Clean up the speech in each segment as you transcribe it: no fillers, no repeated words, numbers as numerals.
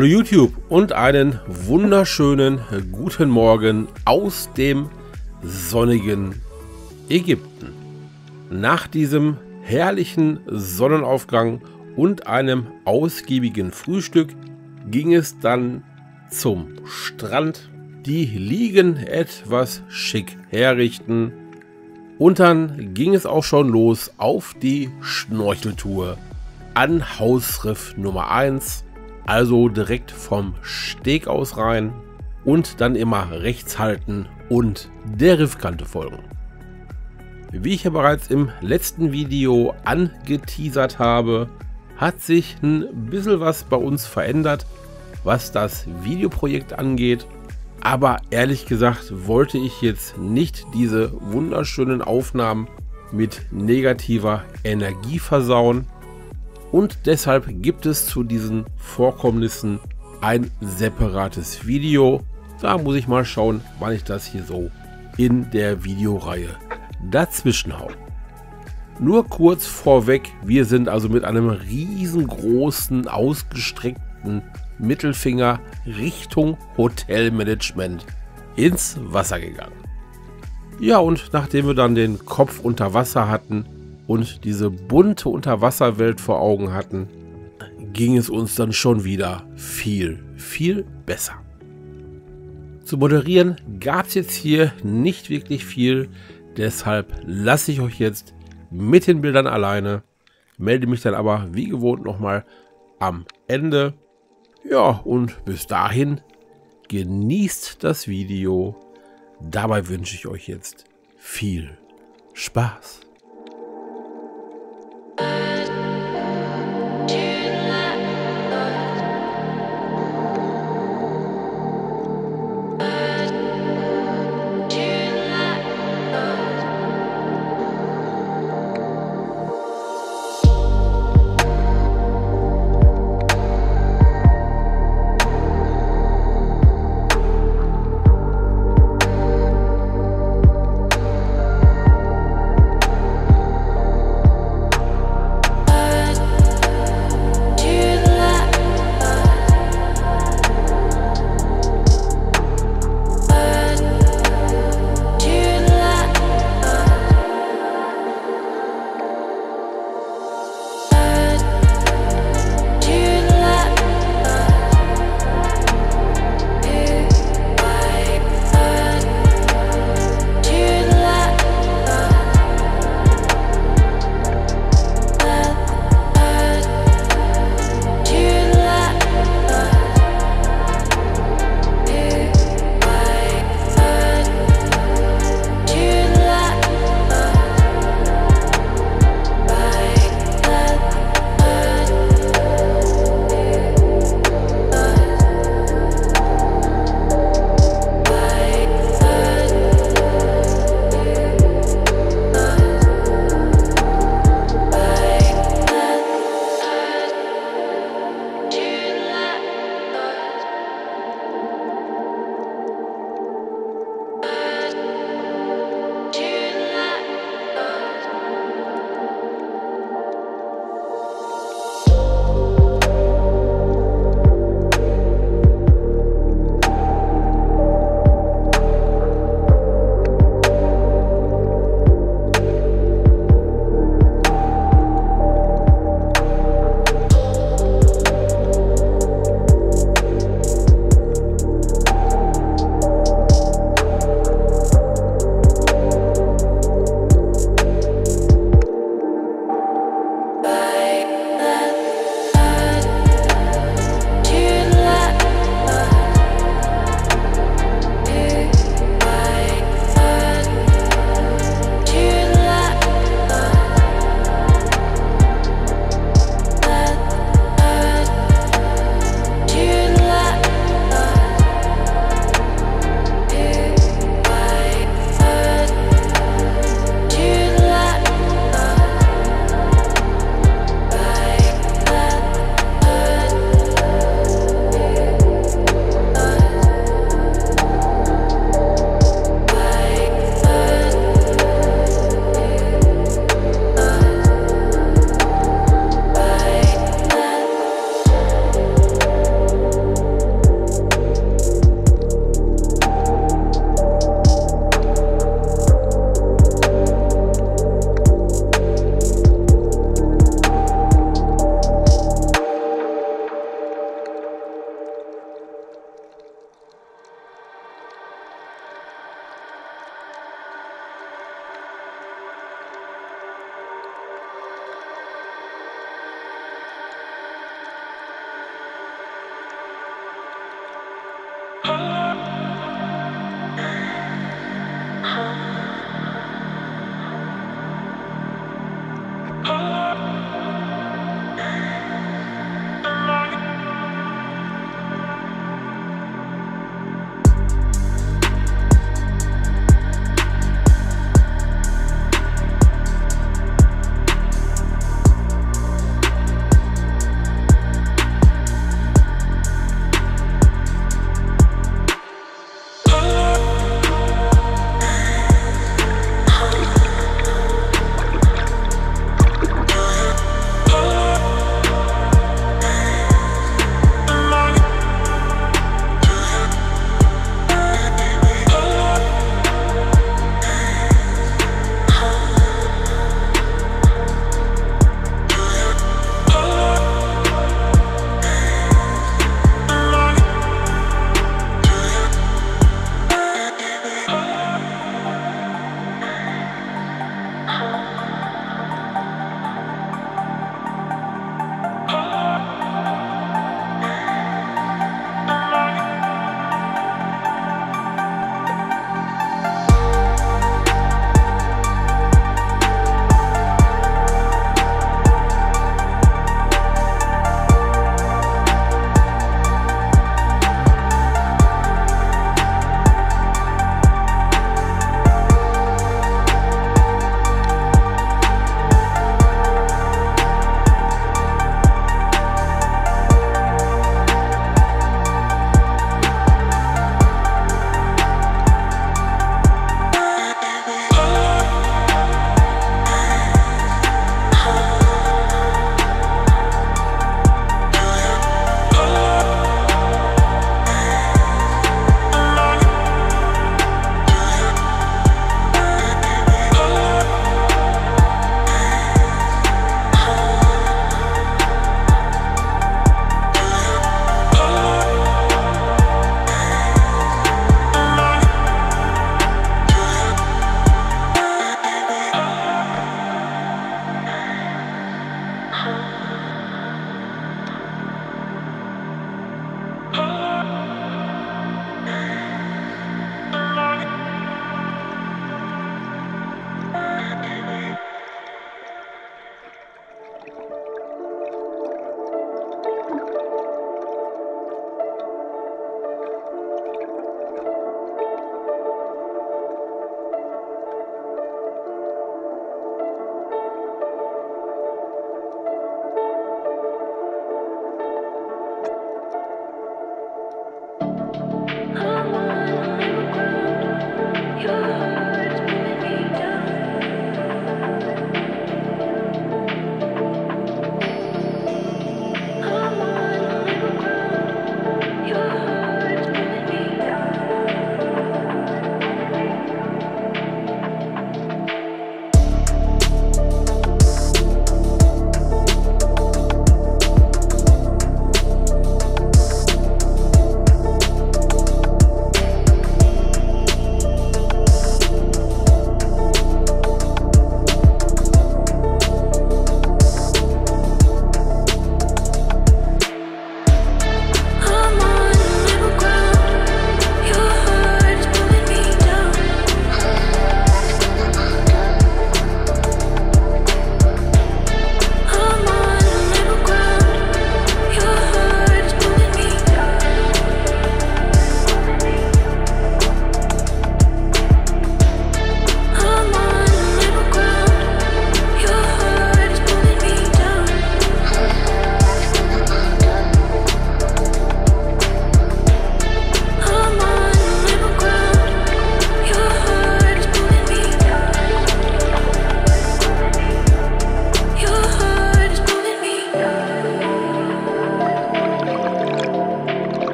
Hallo YouTube und einen wunderschönen guten Morgen aus dem sonnigen Ägypten. Nach diesem herrlichen Sonnenaufgang und einem ausgiebigen Frühstück ging es dann zum Strand. Die Liegen etwas schick herrichten und dann ging es auch schon los auf die Schnorcheltour an Hausriff Nummer 1. Also direkt vom Steg aus rein und dann immer rechts halten und der Riffkante folgen. Wie ich ja bereits im letzten Video angeteasert habe, hat sich ein bisschen was bei uns verändert, was das Videoprojekt angeht. Aber ehrlich gesagt wollte ich jetzt nicht diese wunderschönen Aufnahmen mit negativer Energie versauen. Und deshalb gibt es zu diesen Vorkommnissen ein separates Video. Da muss ich mal schauen, wann ich das hier so in der Videoreihe dazwischen haue. Nur kurz vorweg, wir sind also mit einem riesengroßen, ausgestreckten Mittelfinger Richtung Hotelmanagement ins Wasser gegangen. Ja, und nachdem wir dann den Kopf unter Wasser hatten und diese bunte Unterwasserwelt vor Augen hatten, ging es uns dann schon wieder viel besser. Zu moderieren gab es jetzt hier nicht wirklich viel, deshalb lasse ich euch jetzt mit den Bildern alleine, melde mich dann aber wie gewohnt nochmal am Ende. Ja, und bis dahin genießt das Video. Dabei wünsche ich euch jetzt viel Spaß.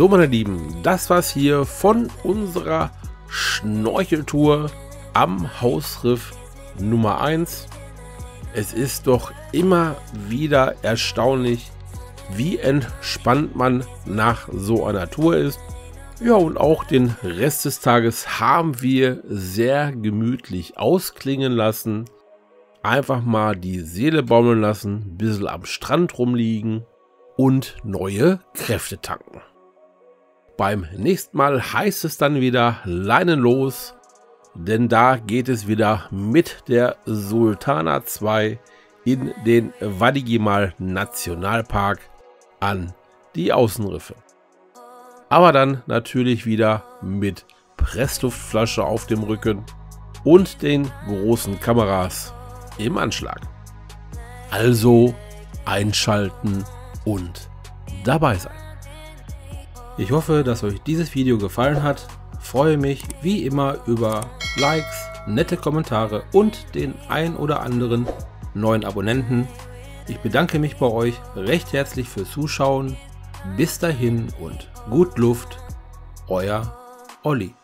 So, meine Lieben, das war's hier von unserer Schnorcheltour am Hausriff Nummer 1. Es ist doch immer wieder erstaunlich, wie entspannt man nach so einer Tour ist. Ja, und auch den Rest des Tages haben wir sehr gemütlich ausklingen lassen. Einfach mal die Seele baumeln lassen, ein bisschen am Strand rumliegen und neue Kräfte tanken. Beim nächsten Mal heißt es dann wieder Leinen los, denn da geht es wieder mit der Sultana 2 in den Wadi Gimal Nationalpark an die Außenriffe. Aber dann natürlich wieder mit Pressluftflasche auf dem Rücken und den großen Kameras im Anschlag. Also einschalten und dabei sein. Ich hoffe, dass euch dieses Video gefallen hat. Freue mich wie immer über Likes, nette Kommentare und den ein oder anderen neuen Abonnenten. Ich bedanke mich bei euch recht herzlich fürs Zuschauen. Bis dahin und gut Luft, euer Olli.